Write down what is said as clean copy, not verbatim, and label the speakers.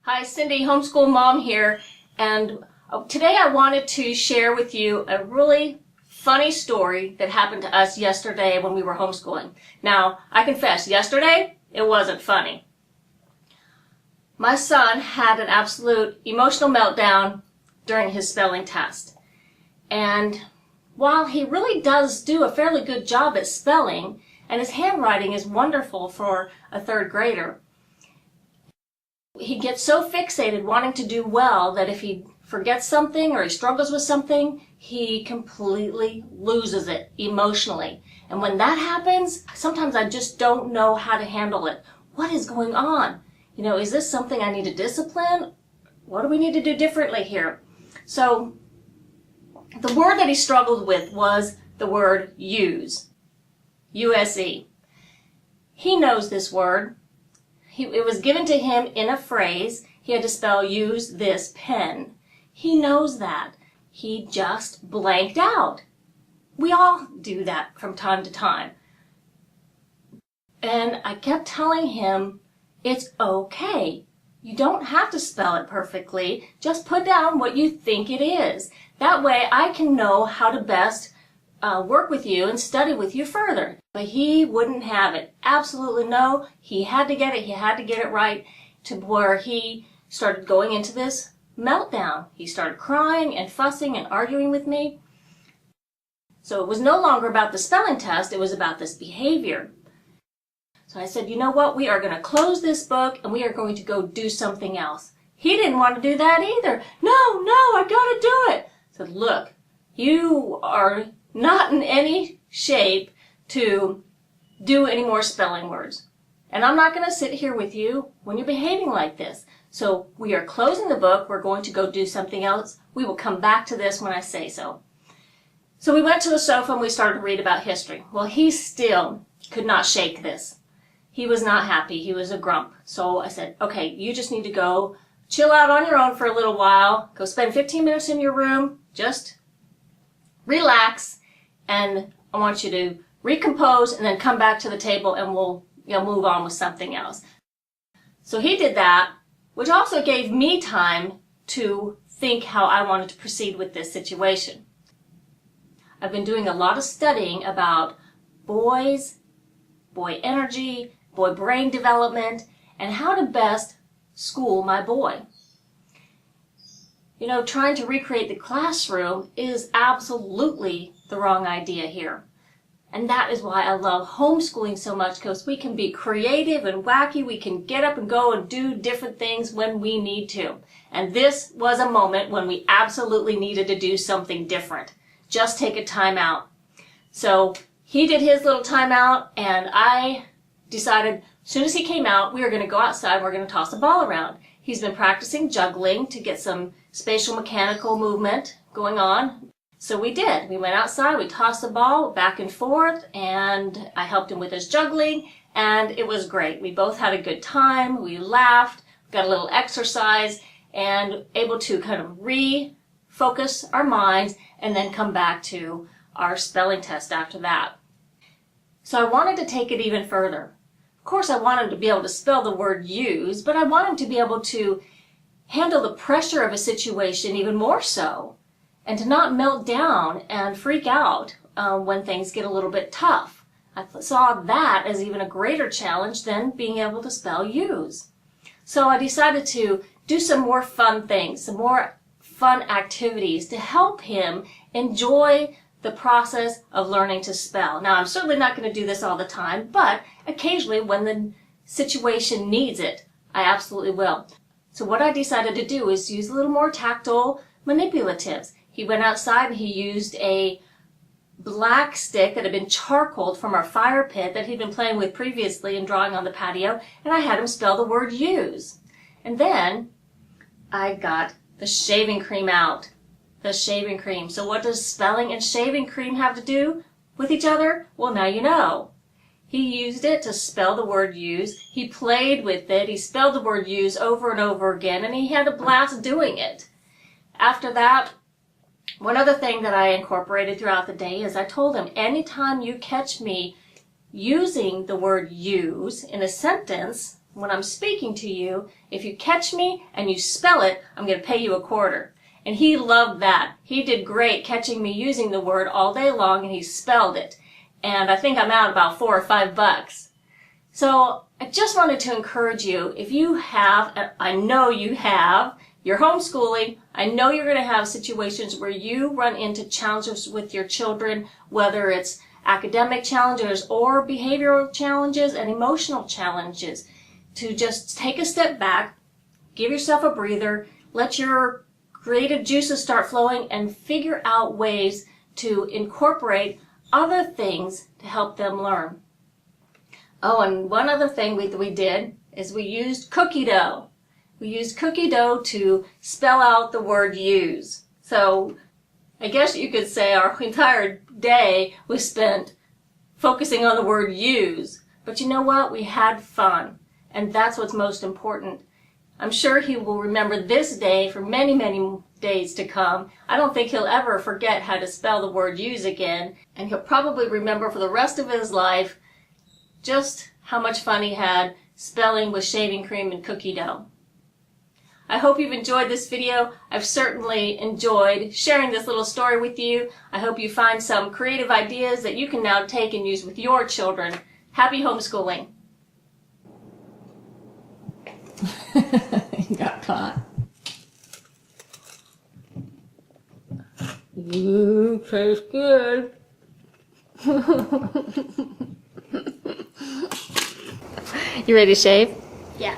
Speaker 1: Hi, Cindy, homeschool mom here, and today I wanted to share with you a really funny story that happened to us yesterday when we were homeschooling. Now, I confess, yesterday it wasn't funny. My son had an absolute emotional meltdown during his spelling test, and while he really does do a fairly good job at spelling, and his handwriting is wonderful for a third grader, he gets so fixated wanting to do well that if he forgets something or he struggles with something, he completely loses it emotionally. And when that happens, sometimes I just don't know how to handle it. What is going on? Is this something I need to discipline? What do we need to do differently here? So the word that he struggled with was the word use. U-S-E. He knows this word. It was given to him in a phrase. He had to spell use this pen. He knows that. He just blanked out. We all do that from time to time. And I kept telling him, it's okay. You don't have to spell it perfectly. Just put down what you think it is. That way I can know how to best work with you and study with you further. But he wouldn't have it. Absolutely no. He had to get it. He had to get it right, to where he started going into this meltdown. He started crying and fussing and arguing with me. So it was no longer about the spelling test. It was about this behavior. So I said, you know what? We are going to close this book and we are going to go do something else. He didn't want to do that either. No, I got to do it. I said, look, you are not in any shape to do any more spelling words. And I'm not going to sit here with you when you're behaving like this. So we are closing the book. We're going to go do something else. We will come back to this when I say so. So we went to the sofa and we started to read about history. Well, he still could not shake this. He was not happy. He was a grump. So I said, okay, you just need to go chill out on your own for a little while. Go spend 15 minutes in your room. Just relax. And I want you to recompose and then come back to the table and we'll move on with something else. So he did that, which also gave me time to think how I wanted to proceed with this situation. I've been doing a lot of studying about boys, boy energy, boy brain development, and how to best school my boy. Trying to recreate the classroom is absolutely the wrong idea here. And that is why I love homeschooling so much, because we can be creative and wacky. We can get up and go and do different things when we need to. And this was a moment when we absolutely needed to do something different. Just take a time out. So he did his little time out, and I decided as soon as he came out, we were going to go outside and we're going to toss a ball around. He's been practicing juggling to get some spatial mechanical movement going on. So we did. We went outside, we tossed the ball back and forth, and I helped him with his juggling, and it was great. We both had a good time. We laughed, got a little exercise, and able to kind of refocus our minds and then come back to our spelling test after that. So I wanted to take it even further. Of course, I wanted to be able to spell the word use, but I want him to be able to handle the pressure of a situation even more so, and to not melt down and freak out when things get a little bit tough. I saw that as even a greater challenge than being able to spell use. So I decided to do some more fun things, some more fun activities to help him enjoy the process of learning to spell. Now, I'm certainly not going to do this all the time, but occasionally when the situation needs it, I absolutely will. So what I decided to do is use a little more tactile manipulatives. He went outside and he used a black stick that had been charcoaled from our fire pit that he'd been playing with previously and drawing on the patio, and I had him spell the word use. And then I got the shaving cream out. The shaving cream. So what does spelling and shaving cream have to do with each other? Well, now you know. He used it to spell the word use. He played with it. He spelled the word use over and over again, and he had a blast doing it. After that, one other thing that I incorporated throughout the day is I told him, anytime you catch me using the word use in a sentence, when I'm speaking to you, if you catch me and you spell it, I'm going to pay you $0.25. And he loved that. He did great catching me using the word all day long, and he spelled it. And I think I'm out about $4 or $5. So I just wanted to encourage you, if you have, and I know you have, you're homeschooling, I know you're going to have situations where you run into challenges with your children, whether it's academic challenges or behavioral challenges and emotional challenges, to just take a step back, give yourself a breather, let your creative juices start flowing, and figure out ways to incorporate other things to help them learn. Oh, and one other thing we did is we used cookie dough. We used cookie dough to spell out the word use. So I guess you could say our entire day was spent focusing on the word use. But you know what? We had fun. And that's what's most important. I'm sure he will remember this day for many, many days to come. I don't think he'll ever forget how to spell the word use again. And he'll probably remember for the rest of his life just how much fun he had spelling with shaving cream and cookie dough. I hope you've enjoyed this video. I've certainly enjoyed sharing this little story with you. I hope you find some creative ideas that you can now take and use with your children. Happy homeschooling.
Speaker 2: You got caught. Ooh, tastes good.
Speaker 1: You ready to shave?
Speaker 3: Yeah.